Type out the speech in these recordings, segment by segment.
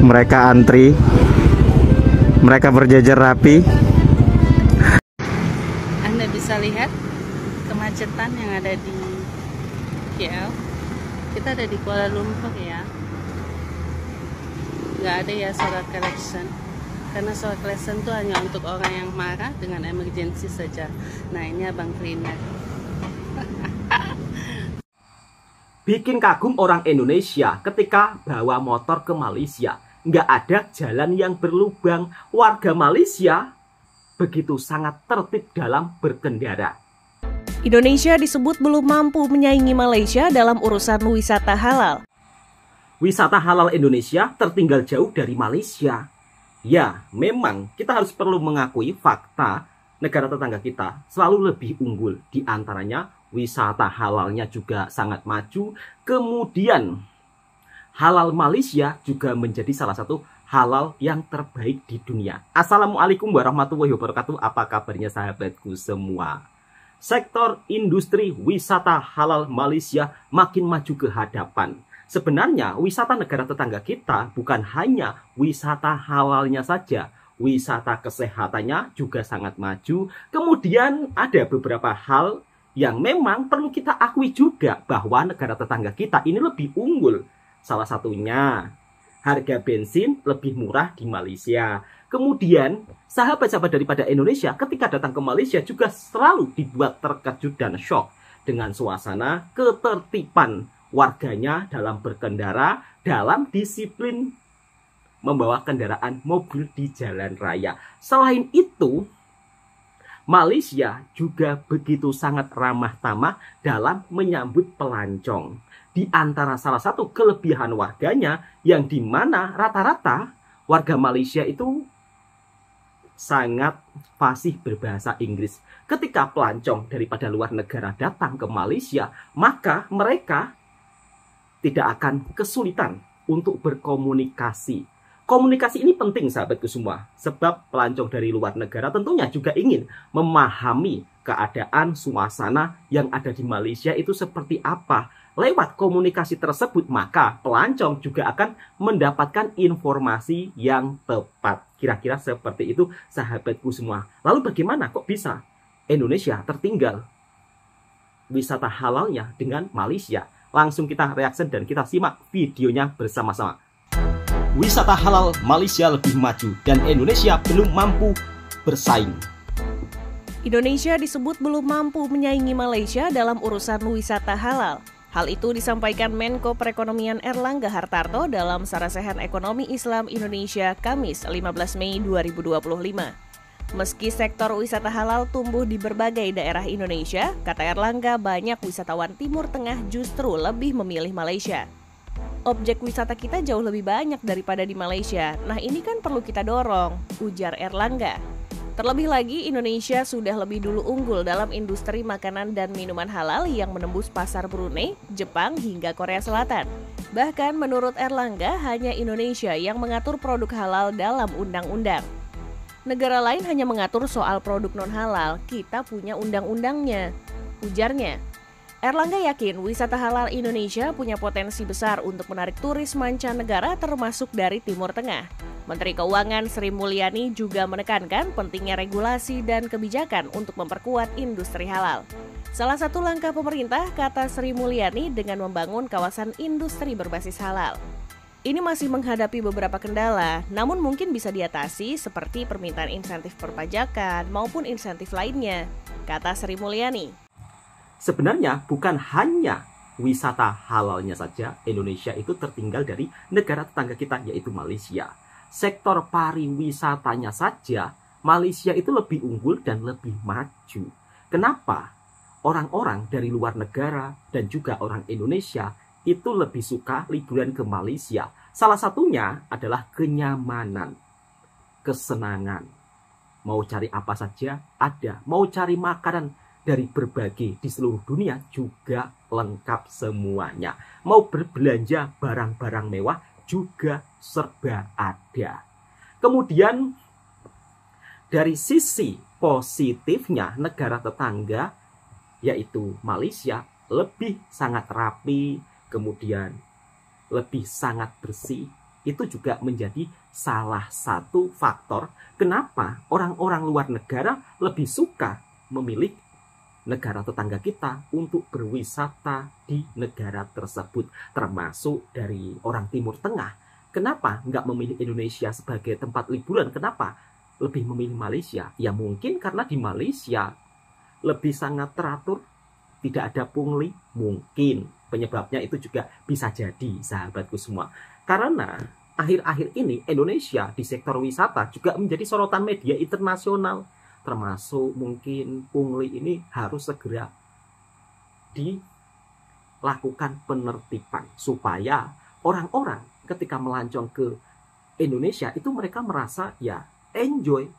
Mereka antri, mereka berjajar rapi. Anda bisa lihat kemacetan yang ada di KL. Kita ada di Kuala Lumpur ya. Nggak ada ya suara klakson, karena suara klakson itu hanya untuk orang yang marah dengan emergensi saja. Nah, ini abang cleaner. Bikin kagum orang Indonesia ketika bawa motor ke Malaysia. Nggak ada jalan yang berlubang. Warga Malaysia begitu sangat tertib dalam berkendara. Indonesia disebut belum mampu menyaingi Malaysia dalam urusan wisata halal. Wisata halal Indonesia tertinggal jauh dari Malaysia. Ya, memang kita harus perlu mengakui fakta negara tetangga kita selalu lebih unggul. Di antaranya wisata halalnya juga sangat maju. Kemudian halal Malaysia juga menjadi salah satu halal yang terbaik di dunia. Assalamualaikum warahmatullahi wabarakatuh. Apa kabarnya sahabatku semua? Sektor industri wisata halal Malaysia makin maju ke hadapan. Sebenarnya wisata negara tetangga kita bukan hanya wisata halalnya saja, wisata kesehatannya juga sangat maju. Kemudian ada beberapa hal yang memang perlu kita akui juga bahwa negara tetangga kita ini lebih unggul. Salah satunya harga bensin lebih murah di Malaysia. Kemudian sahabat-sahabat daripada Indonesia ketika datang ke Malaysia juga selalu dibuat terkejut dan shock dengan suasana ketertiban warganya dalam berkendara, dalam disiplin membawa kendaraan mobil di jalan raya. Selain itu, Malaysia juga begitu sangat ramah tamah dalam menyambut pelancong. Di antara salah satu kelebihan warganya yang dimana rata-rata warga Malaysia itu sangat fasih berbahasa Inggris. Ketika pelancong daripada luar negara datang ke Malaysia, maka mereka tidak akan kesulitan untuk berkomunikasi. Komunikasi ini penting sahabatku semua, sebab pelancong dari luar negara tentunya juga ingin memahami keadaan suasana yang ada di Malaysia itu seperti apa. Lewat komunikasi tersebut, maka pelancong juga akan mendapatkan informasi yang tepat. Kira-kira seperti itu sahabatku semua. Lalu bagaimana kok bisa Indonesia tertinggal wisata halalnya dengan Malaysia? Langsung kita reaksi dan kita simak videonya bersama-sama. Wisata halal Malaysia lebih maju dan Indonesia belum mampu bersaing. Indonesia disebut belum mampu menyaingi Malaysia dalam urusan wisata halal. Hal itu disampaikan Menko Perekonomian Erlangga Hartarto dalam Sarasehan Ekonomi Islam Indonesia Kamis 15 Mei 2025. Meski sektor wisata halal tumbuh di berbagai daerah Indonesia, kata Erlangga banyak wisatawan Timur Tengah justru lebih memilih Malaysia. Objek wisata kita jauh lebih banyak daripada di Malaysia. Nah, ini kan perlu kita dorong, ujar Erlangga. Terlebih lagi, Indonesia sudah lebih dulu unggul dalam industri makanan dan minuman halal yang menembus pasar Brunei, Jepang, hingga Korea Selatan. Bahkan menurut Erlangga, hanya Indonesia yang mengatur produk halal dalam undang-undang. Negara lain hanya mengatur soal produk non-halal, kita punya undang-undangnya, ujarnya. Erlangga yakin wisata halal Indonesia punya potensi besar untuk menarik turis mancanegara termasuk dari Timur Tengah. Menteri Keuangan Sri Mulyani juga menekankan pentingnya regulasi dan kebijakan untuk memperkuat industri halal. Salah satu langkah pemerintah, kata Sri Mulyani, dengan membangun kawasan industri berbasis halal. Ini masih menghadapi beberapa kendala, namun mungkin bisa diatasi seperti permintaan insentif perpajakan maupun insentif lainnya, kata Sri Mulyani. Sebenarnya bukan hanya wisata halalnya saja Indonesia itu tertinggal dari negara tetangga kita yaitu Malaysia. Sektor pariwisatanya saja Malaysia itu lebih unggul dan lebih maju. Kenapa? Orang-orang dari luar negara dan juga orang Indonesia itu lebih suka liburan ke Malaysia. Salah satunya adalah kenyamanan, kesenangan. Mau cari apa saja ada, mau cari makanan dari berbagai di seluruh dunia juga lengkap semuanya. Mau berbelanja barang-barang mewah juga serba ada. Kemudian dari sisi positifnya negara tetangga yaitu Malaysia lebih sangat rapi, kemudian lebih sangat bersih itu juga menjadi salah satu faktor kenapa orang-orang luar negara lebih suka memilih negara tetangga kita untuk berwisata di negara tersebut, termasuk dari orang Timur Tengah. Kenapa nggak memilih Indonesia sebagai tempat liburan? Kenapa lebih memilih Malaysia? Ya mungkin karena di Malaysia lebih sangat teratur, tidak ada pungli. Mungkin penyebabnya itu juga bisa jadi, sahabatku semua. Karena akhir-akhir ini Indonesia di sektor wisata juga menjadi sorotan media internasional. Termasuk mungkin pungli ini harus segera dilakukan penertiban supaya orang-orang ketika melancong ke Indonesia itu mereka merasa ya enjoy.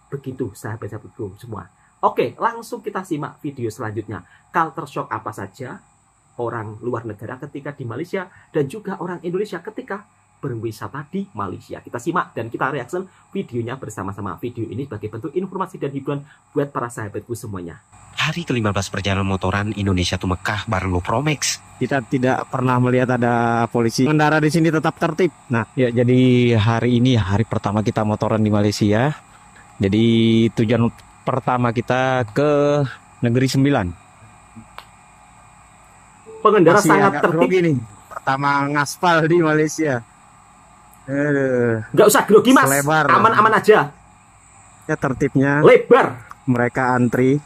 Begitu sahabat-sahabatku semua. Oke, langsung kita simak video selanjutnya. Culture shock apa saja orang luar negara ketika di Malaysia dan juga orang Indonesia ketika berwisata di Malaysia. Kita simak dan kita reaction videonya bersama-sama. Video ini sebagai bentuk informasi dan hiburan buat para sahabatku semuanya. Hari ke-15 perjalanan motoran Indonesia to Mekah bareng Pro Max. Kita tidak pernah melihat ada polisi. Pengendara di sini tetap tertib. Nah, ya jadi hari ini hari pertama kita motoran di Malaysia. Jadi tujuan pertama kita ke Negeri Sembilan. Pengendara Masih sangat agak tertib. grogi nih. Pertama ngaspal di Malaysia. Nggak usah grogi mas, Selebar. aman-aman aja. Ya tertibnya. Lebar. Mereka antri.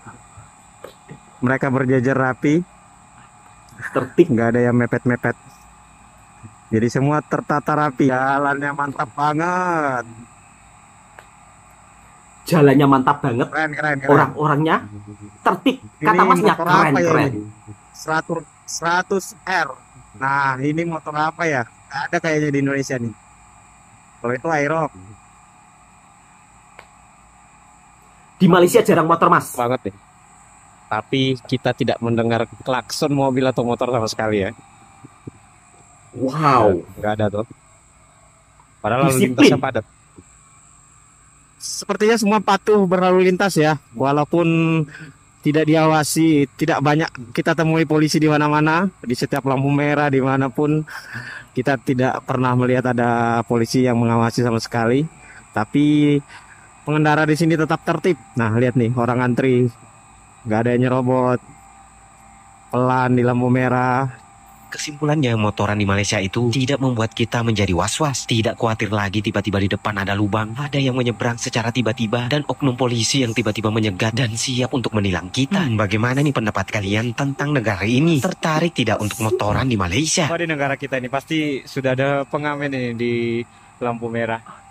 Mereka berjajar rapi. Tertib. Nggak ada yang mepet-mepet. Jadi semua tertata rapi. Jalannya mantap banget. Jalannya mantap banget. Keren. Orang-orangnya tertib. Kata Ini masnya motor apa ya keren-keren. ini? 100R. Nah ini motor apa ya? Nggak ada kayaknya di Indonesia nih. Kalau itu Aerox. Di Malaysia jarang motor mas. Banget nih. Tapi kita tidak mendengar klakson mobil atau motor sama sekali ya. Wow. Nggak ada tuh. Padahal lalu Disiplin. lintasnya padat. Sepertinya semua patuh berlalu lintas ya. Walaupun tidak diawasi, tidak banyak kita temui polisi di mana-mana, di setiap lampu merah dimanapun kita tidak pernah melihat ada polisi yang mengawasi sama sekali. Tapi pengendara di sini tetap tertib. Nah lihat nih orang antri, nggak ada yang nyerobot, pelan di lampu merah. Kesimpulannya, motoran di Malaysia itu tidak membuat kita menjadi was-was. Tidak khawatir lagi tiba-tiba di depan ada lubang, ada yang menyeberang secara tiba-tiba, dan oknum polisi yang tiba-tiba menyegat dan siap untuk menilang kita. Bagaimana nih pendapat kalian tentang negara ini? Tertarik tidak untuk motoran di Malaysia? Oh, di negara kita ini pasti sudah ada pengamen ini di lampu merah.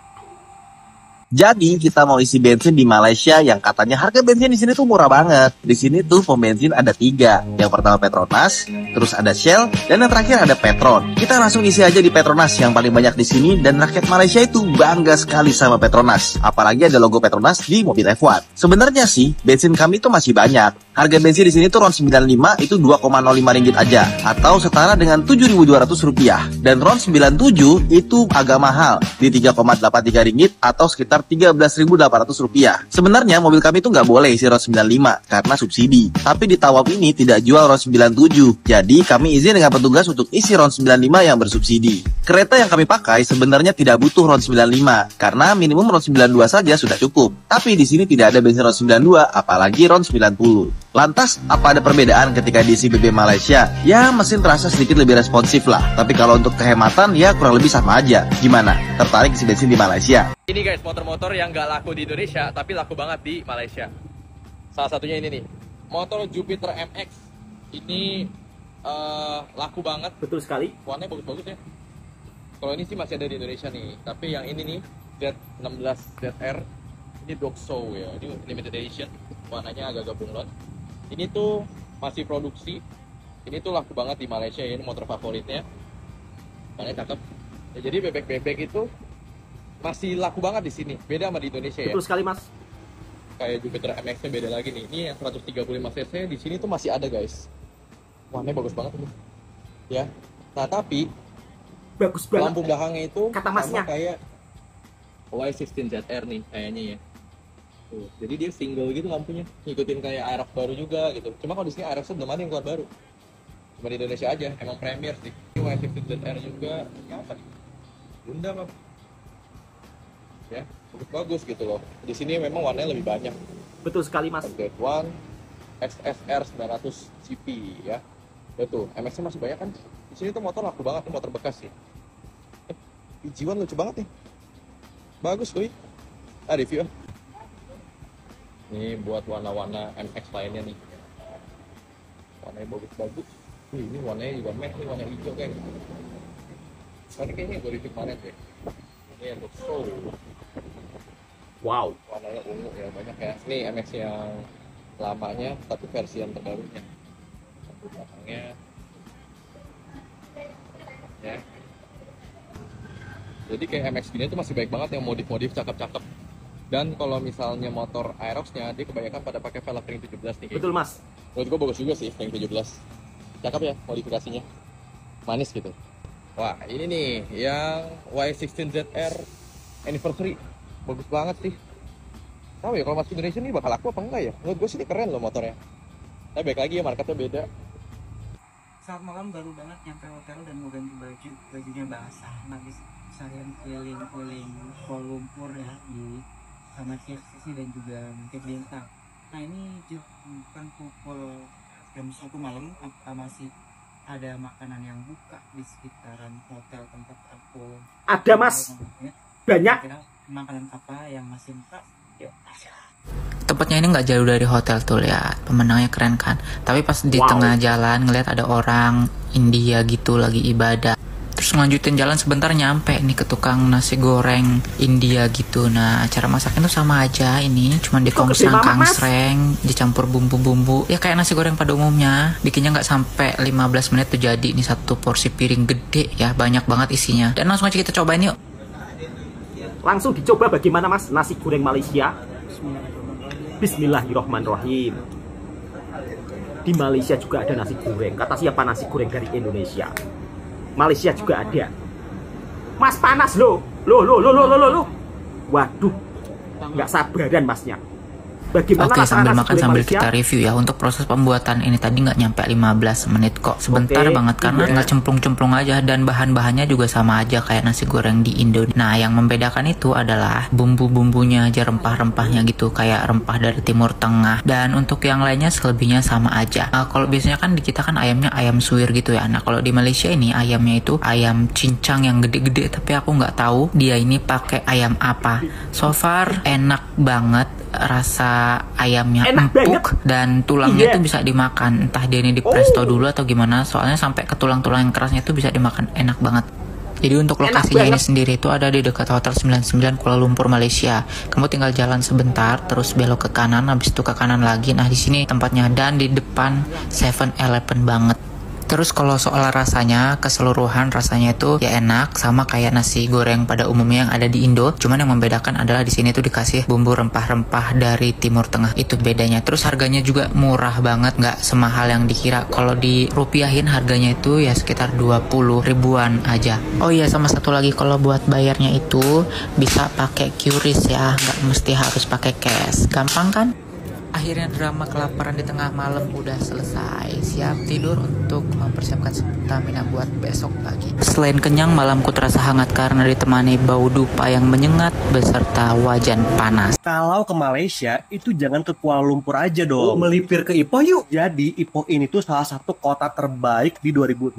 Jadi kita mau isi bensin di Malaysia yang katanya harga bensin di sini tuh murah banget. Di sini tuh pom bensin ada 3. Yang pertama Petronas, terus ada Shell, dan yang terakhir ada Petron. Kita langsung isi aja di Petronas yang paling banyak di sini dan rakyat Malaysia itu bangga sekali sama Petronas. Apalagi ada logo Petronas di mobil F1. Sebenarnya sih bensin kami tuh masih banyak. Harga bensin di sini tuh RON 95 itu 2,05 ringgit aja atau setara dengan 7.200 rupiah. Dan RON 97 itu agak mahal di 3,83 ringgit atau sekitar 13.800 rupiah. Sebenarnya mobil kami itu nggak boleh isi RON 95 karena subsidi. Tapi di Tawab ini tidak jual RON 97. Jadi kami izin dengan petugas untuk isi RON 95 yang bersubsidi. Kereta yang kami pakai sebenarnya tidak butuh RON 95 karena minimum RON 92 saja sudah cukup. Tapi di sini tidak ada bensin RON 92 apalagi RON 90. Lantas apa ada perbedaan ketika diisi BBM Malaysia? Ya mesin terasa sedikit lebih responsif lah. Tapi kalau untuk kehematan ya kurang lebih sama aja. Gimana? Tertarik isi bensin di Malaysia? Ini guys, motor-motor yang nggak laku di Indonesia, tapi laku banget di Malaysia. Salah satunya ini nih, motor Jupiter MX. Ini laku banget, Betul sekali. warnanya bagus-bagus ya. Kalau ini sih masih ada di Indonesia nih, tapi yang ini nih, Z16 ZR, ini dog show ya, ini limited edition, warnanya agak-agak bunglon. Ini tuh masih produksi, ini tuh laku banget di Malaysia ya, ini motor favoritnya. Warnanya cakep. Ya, jadi bebek-bebek itu masih laku banget di sini, beda sama di Indonesia ya. Betul sekali mas. Kayak Jupiter MX-nya beda lagi nih. Ini yang 135 cc di sini tuh masih ada guys. Warnanya bagus banget tuh. Ya. Nah tapi Bagus banget. lampu belakangnya itu Kata masnya. sama kayak Y16 ZR nih kayaknya ya. Tuh, jadi dia single gitu lampunya, ngikutin kayak Aerox baru juga gitu. Cuma kalau di sini Aerox belum ada yang keluar baru. Cuma di Indonesia aja, emang premier sih. Ini Y16 ZR juga, ini apa nih? Bunda mah ya bagus gitu loh. Di sini memang warnanya lebih banyak. Betul sekali Mas. Update One XSR 900 CP ya. Betul, MX-nya masih banyak kan. Di sini tuh motor laku banget, tuh motor bekas sih. PG1 lucu banget nih. Bagus kuy. Review. Ini buat warna-warna MX lainnya nih. Warnanya bagus-bagus. Ini warnanya juga matte nih, warna hijau kayak. Ini kayaknya gue review kemarin deh. Ini yang Doxo. Wow. Warnanya ungu ya, banyak ya. Ini MX yang lamanya, tapi versi yang terbarunya. Lampu belakangnya. Ya. Jadi kayak MX gini tuh masih baik banget yang modif-modif cakep-cakep. Dan kalau misalnya motor Aerox-nya, dia kebanyakan pada pakai velg ring 17 nih. Betul Mas. Menurut gue bagus juga sih ring 17. Cakep ya modifikasinya. Manis gitu. Wah ini nih yang Y16ZR Anniversary. Bagus banget sih. Tahu ya kalau masuk Indonesia nih bakal laku apa enggak ya? Menurut gue sih ini keren loh motornya. Tapi baik lagi ya marketnya beda. Saat malam baru banget nyampe hotel dan mau ganti baju, bajunya basah. Habis saya keliling-keliling Kuala Lumpur ya di sama sini dan juga mungkin Bintang. Nah ini bukan pukul jam 1 malam, masih ada makanan yang buka di sekitaran hotel tempat aku. Ada Mas. Banyak. Kira makanan apa yang masih buka? Yuk, Tempatnya ini nggak jauh dari hotel tuh, lihat pemandangannya keren kan. Tapi pas di tengah jalan ngeliat ada orang India gitu lagi ibadah. Terus ngelanjutin jalan sebentar nyampe nih ke tukang nasi goreng India gitu. Nah cara masaknya tuh sama aja, ini cuma dikongsang kangsreng, dicampur bumbu-bumbu ya kayak nasi goreng pada umumnya. Bikinnya nggak sampai 15 menit tuh jadi. Ini satu porsi piring gede ya, banyak banget isinya. Dan langsung aja kita cobain yuk. Langsung dicoba bagaimana Mas nasi goreng Malaysia. Bismillahirrohmanirrohim. Di Malaysia juga ada nasi goreng. Kata siapa nasi goreng dari Indonesia? Malaysia juga ada. Mas panas loh. Loh. Waduh. Nggak sabaran Masnya. Bagaimana Oke, sambil makan sambil Malaysia? kita review ya. Untuk proses pembuatan ini tadi nggak nyampe 15 menit kok. Sebentar banget karena tinggal cemplung-cemplung aja. Dan bahan-bahannya juga sama aja kayak nasi goreng di Indo. Nah yang membedakan itu adalah bumbu-bumbunya aja, rempah-rempahnya gitu. Kayak rempah dari Timur Tengah. Dan untuk yang lainnya selebihnya sama aja. Nah, kalau biasanya kan di kita kan ayamnya ayam suwir gitu ya. Nah kalau di Malaysia ini ayamnya itu ayam cincang yang gede-gede. Tapi aku nggak tahu dia ini pakai ayam apa. So far enak banget. Rasa ayamnya empuk dan tulangnya tuh bisa dimakan, entah dia ini di presto dulu atau gimana, soalnya sampai ke tulang-tulang yang kerasnya tuh bisa dimakan, enak banget. Jadi untuk lokasinya ini sendiri itu ada di dekat Hotel 99 Kuala Lumpur, Malaysia. Kamu tinggal jalan sebentar, terus belok ke kanan, habis itu ke kanan lagi. Nah di sini tempatnya dan di depan 7-Eleven banget. Terus kalau soal rasanya, keseluruhan rasanya itu ya enak, sama kayak nasi goreng pada umumnya yang ada di Indo. Cuman yang membedakan adalah di sini tuh dikasih bumbu rempah-rempah dari Timur Tengah, itu bedanya. Terus harganya juga murah banget, nggak semahal yang dikira. Kalau dirupiahin harganya itu ya sekitar 20 ribuan aja. Oh iya, sama satu lagi, kalau buat bayarnya itu bisa pakai QRIS ya, nggak mesti harus pakai cash. Gampang kan? Akhirnya drama kelaparan di tengah malam udah selesai. Siap tidur untuk mempersiapkan stamina buat besok pagi. Selain kenyang, malamku terasa hangat karena ditemani bau dupa yang menyengat beserta wajan panas. Kalau ke Malaysia, itu jangan ke Kuala Lumpur aja dong. Melipir ke Ipoh yuk. Jadi Ipoh ini tuh salah satu kota terbaik di 2016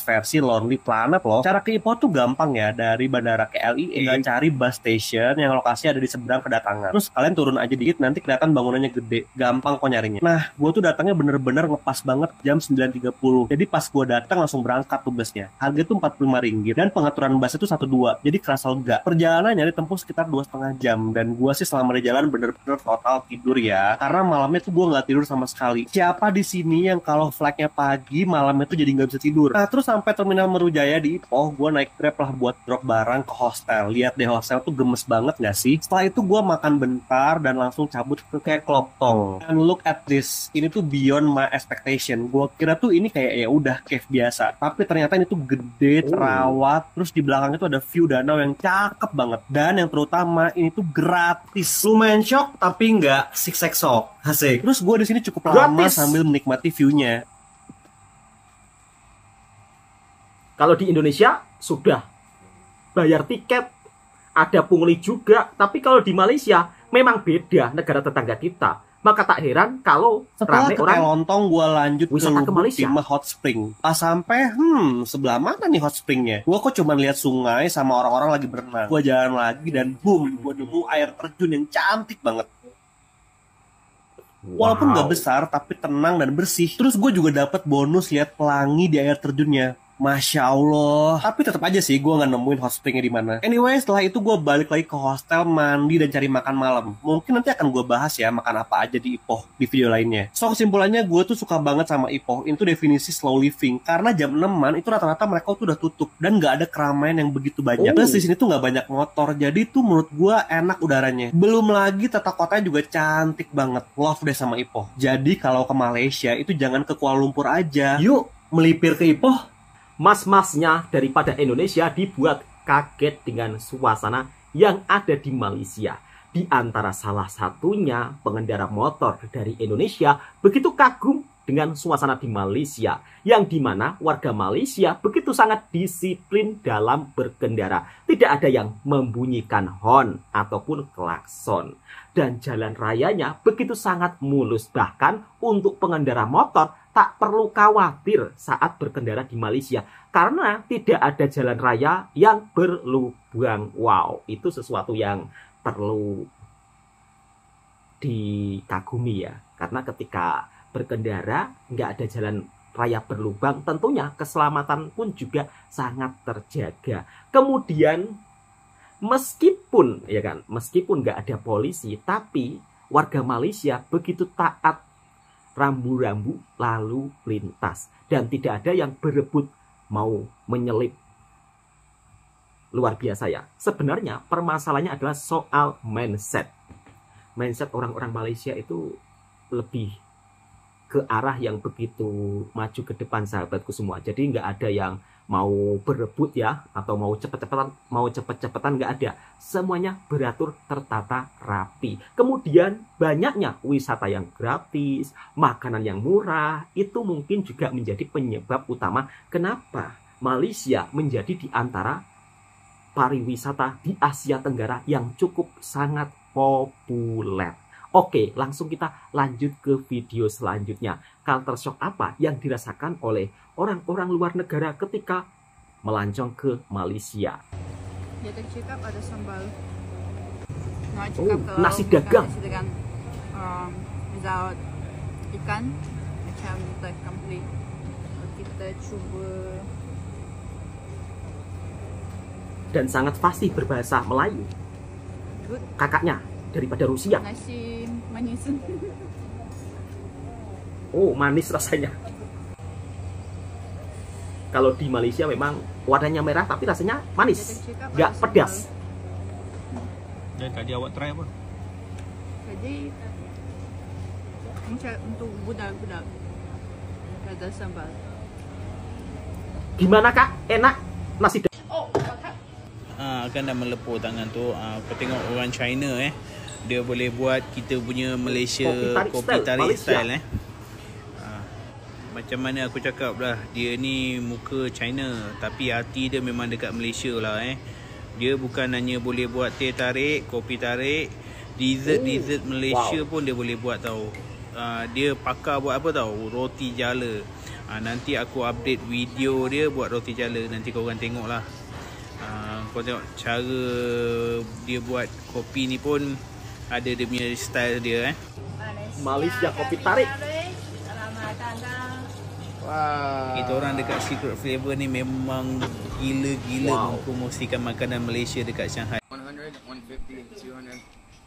versi Lonely Planet loh. Cara ke Ipoh tuh gampang ya. Dari bandara KLIA, tinggal cari bus station yang lokasi ada di seberang kedatangan. Terus kalian turun aja dikit, nanti kelihatan bangunannya gede. Gampang kok nyarinya. Nah, gue tuh datangnya bener-bener ngepas banget jam 9.30. Jadi pas gue datang langsung berangkat tuh busnya. Harga tuh 45 ringgit. Dan pengaturan busnya tuh 1-2. Jadi kerasa lega. Perjalanannya ditempuh sekitar 2,5 jam. Dan gue sih selama di jalan bener-bener total tidur ya. Karena malamnya tuh gue nggak tidur sama sekali. Siapa di sini yang kalau flagnya pagi, malamnya tuh jadi nggak bisa tidur. Nah, terus sampai Terminal Merujaya di Ipoh, gue naik Grab lah buat drop barang ke hostel. Lihat deh, hostel tuh gemes banget nggak sih? Setelah itu gue makan bentar dan langsung cabut ke kayak Kloptong. And look at this, ini tuh beyond my expectation. Gue kira tuh ini kayak ya udah cave biasa, tapi ternyata ini tuh gede, terawat. Terus di belakangnya tuh ada view danau yang cakep banget. Dan yang terutama ini tuh gratis. Lumayan shock tapi nggak siksek shock. Asik. Terus gue di sini cukup lama sambil menikmati view-nya. Kalau di Indonesia sudah bayar tiket, ada pungli juga. Tapi kalau di Malaysia memang beda, negara tetangga kita. Maka tak heran kalau setelah rame ke orang Kelontong gue lanjut ke wisata ke Lubuk Malaysia. Timah Hot Spring. Pas sampai sebelah mana nih hot springnya? Gue kok cuma lihat sungai sama orang-orang lagi berenang. Gue jalan lagi dan boom, gue nemu air terjun yang cantik banget. Walaupun nggak besar tapi tenang dan bersih. Terus gue juga dapat bonus lihat pelangi di air terjunnya. Masya Allah. Tapi tetap aja sih gue nggak nemuin hot springnya di mana. Anyway, setelah itu gue balik lagi ke hostel, mandi dan cari makan malam. Mungkin nanti akan gue bahas ya makan apa aja di Ipoh di video lainnya. So kesimpulannya gue tuh suka banget sama Ipoh. Itu definisi slow living. Karena jam 6-an itu rata-rata mereka tuh udah tutup dan nggak ada keramaian yang begitu banyak. Terus di sini tuh nggak banyak motor. Jadi tuh menurut gue enak udaranya. Belum lagi tata kotanya juga cantik banget. Love deh sama Ipoh. Jadi kalau ke Malaysia itu jangan ke Kuala Lumpur aja. Yuk melipir ke Ipoh. Mas-masnya daripada Indonesia dibuat kaget dengan suasana yang ada di Malaysia. Di antara salah satunya pengendara motor dari Indonesia begitu kagum dengan suasana di Malaysia, yang dimana warga Malaysia begitu sangat disiplin dalam berkendara. Tidak ada yang membunyikan horn ataupun klakson. Dan jalan rayanya begitu sangat mulus. Bahkan untuk pengendara motor tak perlu khawatir saat berkendara di Malaysia. Karena tidak ada jalan raya yang berlubang. Wow, itu sesuatu yang perlu dikagumi ya. Karena ketika berkendara nggak ada jalan raya berlubang, tentunya keselamatan pun juga sangat terjaga. Kemudian meskipun nggak ada polisi, tapi warga Malaysia begitu taat rambu-rambu lalu lintas dan tidak ada yang berebut mau menyelip. Luar biasa ya. Sebenarnya permasalahannya adalah soal mindset. Mindset orang-orang Malaysia itu lebih ke arah yang begitu maju ke depan, sahabatku semua. Jadi nggak ada yang mau berebut ya, atau mau cepet-cepetan nggak ada. Semuanya beratur tertata rapi. Kemudian banyaknya wisata yang gratis, makanan yang murah, itu mungkin juga menjadi penyebab utama kenapa Malaysia menjadi di antara pariwisata di Asia Tenggara yang cukup sangat populer. Oke, langsung kita lanjut ke video selanjutnya. Culture shock apa yang dirasakan oleh orang-orang luar negara ketika melancong ke Malaysia? Dia tadi cakap ada sambal. Nasi dagang. Nasi dagang without ikan, macam tak complete. Kita cuba. Dan sangat fasih berbahasa Melayu. Good. Kakaknya daripada Rusia. Nasi manis. Oh, manis rasanya. Kalau di Malaysia memang warnanya merah tapi rasanya manis, nggak pedas. Dan tadi awak try apa? Tadi untuk budak-budak ada sambal. Gimana kak? Enak nasi dagang? Kan dah melepur tangan tu. Kau tengok orang China dia boleh buat kita punya Malaysia kopi tarik style macam mana aku cakap lah, dia ni muka China tapi hati dia memang dekat Malaysia lah Dia bukan hanya boleh buat teh tarik, kopi tarik, dessert Malaysia pun dia boleh buat tau. Dia pakar buat apa tau, roti jala. Nanti aku update video dia buat roti jala, nanti korang tengok lah. Kau tengok cara dia buat kopi ni pun ada dia punya style dia Malaysia kopi tarik. Wow. Kita orang dekat Secret Flavor ni memang gila-gila mempromosikan makanan Malaysia dekat Shanghai. 100, 150,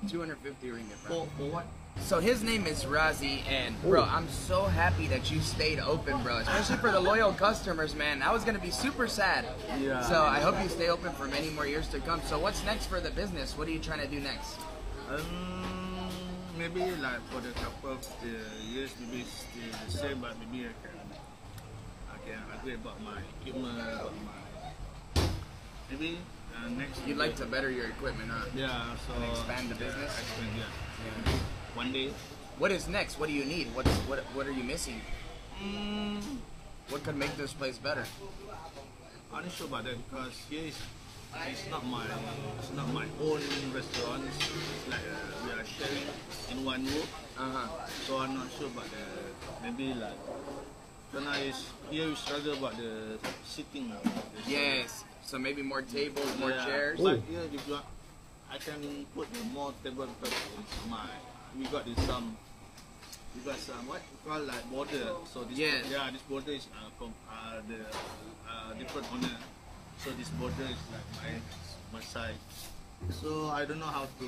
200, 250 ringgit, bro. For what? So his name is Razi, and bro, I'm so happy that you stayed open, bro. Especially for the loyal customers, man. I was gonna be super sad. Yeah. So I hope you stay open for many more years to come. So what's next for the business? What are you trying to do next? Maybe like for the couple of years, maybe still the same, but maybe I can upgrade about my equipment, maybe next. You'd like to better your equipment, huh? Yeah, so and expand the business. Expand, yeah. One day. What is next? What do you need? What are you missing? What could make this place better? I'm not sure about that because here is It's not my own restaurant. It's like we are sharing in one room. So I'm not sure about maybe like here we struggle about the sitting. Yes. So maybe more tables, more chairs. But here you got, I can put more table. We got some what you call like border. So this this border is from the different owner. So this border is like my side. So I don't know how to.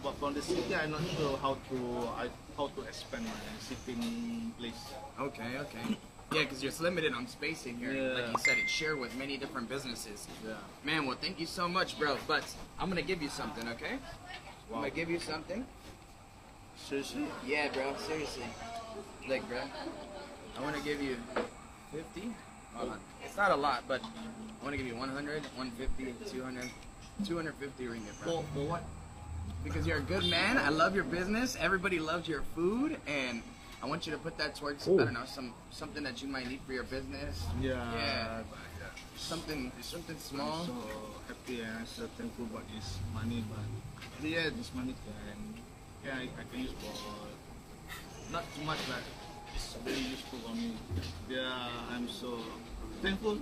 But from the city, I'm not sure how to expand my sitting place. Okay. Yeah, because you're limited on spacing here. Like you said, it's shared with many different businesses. Yeah. Man, well, thank you so much, bro. But I'm gonna give you something, okay? I'm gonna give you something. Seriously? Yeah, bro. Seriously. Look, bro. I want to give you 50. It's not a lot, but I want to give you 100, 150, 200, 250 ringgit, bro. For what? Because you're a good man. I love your business. Everybody loves your food, and I want you to put that towards I don't know something that you might need for your business. Yeah. Something small. I'm so happy and so thankful about this money, but this money I can use for not too much, but it's very useful for me. Yeah, I'm so thankful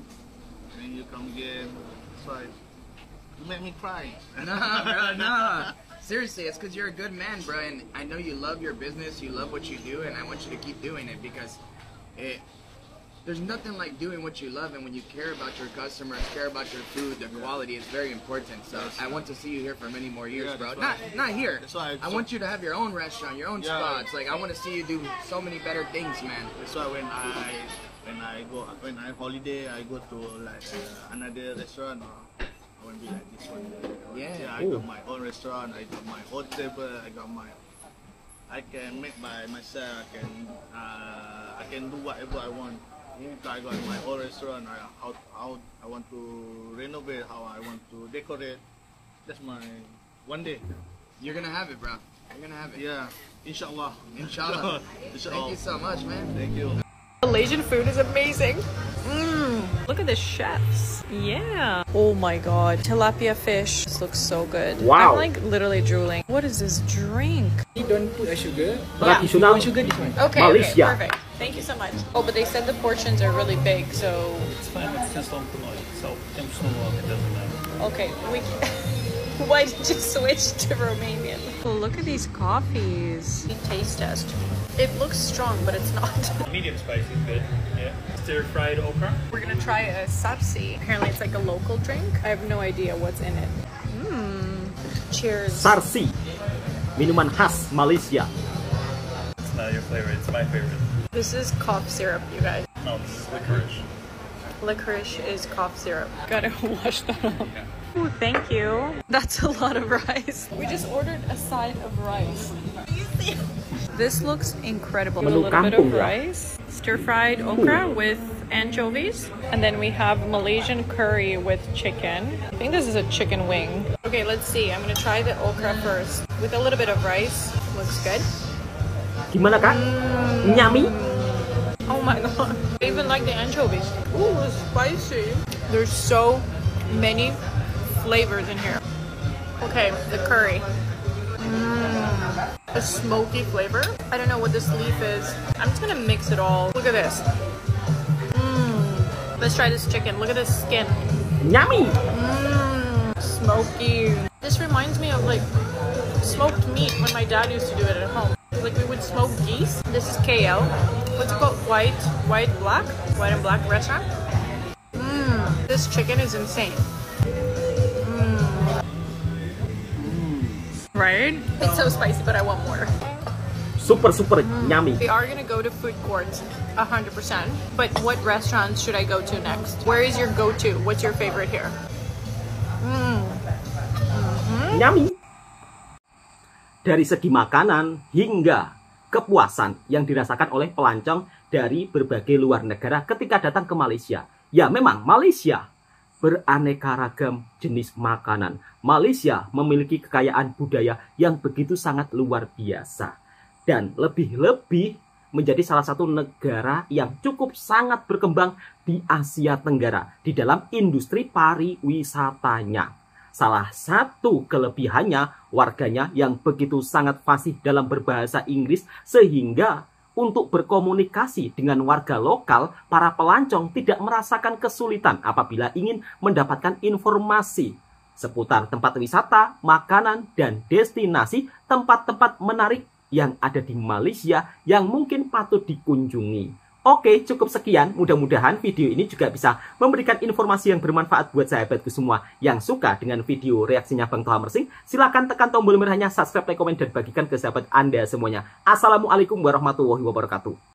when you come again. That's why you make me cry. Nah, bro, nah. Seriously, it's because you're a good man, bro, and I know you love your business, you love what you do, and I want you to keep doing it because there's nothing like doing what you love, and when you care about your customers, care about your food, the quality is very important. So I want to see you here for many more years, bro. Not here. I want you to have your own restaurant, your own spots. Like I want to see you do so many better things, man. That's why when I holiday, I go to like another restaurant. I want to be like this one. Yeah. I got my own restaurant. I got my own table. I can make by myself. I can do whatever I want. I got my own restaurant. How I want to renovate. How I want to decorate. That's my one day. You're gonna have it, bro. You're gonna have it. Yeah. Inshallah. Inshallah. Thank you so much, man. Thank you. Malaysian food is amazing. Look at the chefs. Yeah. Oh my god. Tilapia fish. This looks so good. Wow. I'm like literally drooling. What is this drink? You don't put a sugar. Tradisional Sugar this one. Okay, Malaysia. okay, perfect. Thank you so much. Oh, but they said the portions are really big, so... It's fine, it's just on tonight, so it doesn't matter. Okay, why did you switch to Romanian? Oh, look at these coffees. Taste test. It looks strong, but it's not. Medium spice is good, yeah. Stir-fried okra. We're gonna try a sarsi. Apparently it's like a local drink. I have no idea what's in it. Cheers. Sarsi, minuman khas Malaysia. It's not your favorite, it's my favorite. This is cough syrup, you guys. No, this is licorice. Licorice is cough syrup. Gotta wash that off. Oh, thank you. That's a lot of rice. We just ordered a side of rice. This looks incredible. Menu A little bit of kampung, ya? rice, stir-fried okra with anchovies, and then we have Malaysian curry with chicken. I think this is a chicken wing. Okay, let's see. I'm gonna try the okra first with a little bit of rice. Looks good. Gimana kak? Nyami? Oh my god. I even like the anchovies. Ooh, it's spicy. There's so many flavors in here. Okay, the curry. A smoky flavor. I don't know what this leaf is. I'm just gonna mix it all. Look at this. Let's try this chicken. Look at this skin. Nyami! Smoky. This reminds me of like smoked meat when my dad used to do it at home. Like we would smoke geese. This is KL. What's it called? White and black restaurant. This chicken is insane. Right? It's so spicy, but I want more. Super nyami. We are gonna go to food courts 100%. But what restaurants should I go to next? Where is your go-to? What's your favorite here? Nyami. Dari segi makanan hingga kepuasan yang dirasakan oleh pelancong dari berbagai luar negara ketika datang ke Malaysia. Ya memang Malaysia beraneka ragam jenis makanan. Malaysia memiliki kekayaan budaya yang begitu sangat luar biasa. Dan lebih-lebih menjadi salah satu negara yang cukup sangat berkembang di Asia Tenggara di dalam industri pariwisatanya. Salah satu kelebihannya, warganya yang begitu sangat fasih dalam berbahasa Inggris sehingga untuk berkomunikasi dengan warga lokal, para pelancong tidak merasakan kesulitan apabila ingin mendapatkan informasi seputar tempat wisata, makanan, dan destinasi tempat-tempat menarik yang ada di Malaysia yang mungkin patut dikunjungi. Oke, cukup sekian. Mudah-mudahan video ini juga bisa memberikan informasi yang bermanfaat buat sahabatku semua. Yang suka dengan video reaksinya Bang Toha Mersing, silahkan tekan tombol merahnya, subscribe, like, komen, dan bagikan ke sahabat Anda semuanya. Assalamualaikum warahmatullahi wabarakatuh.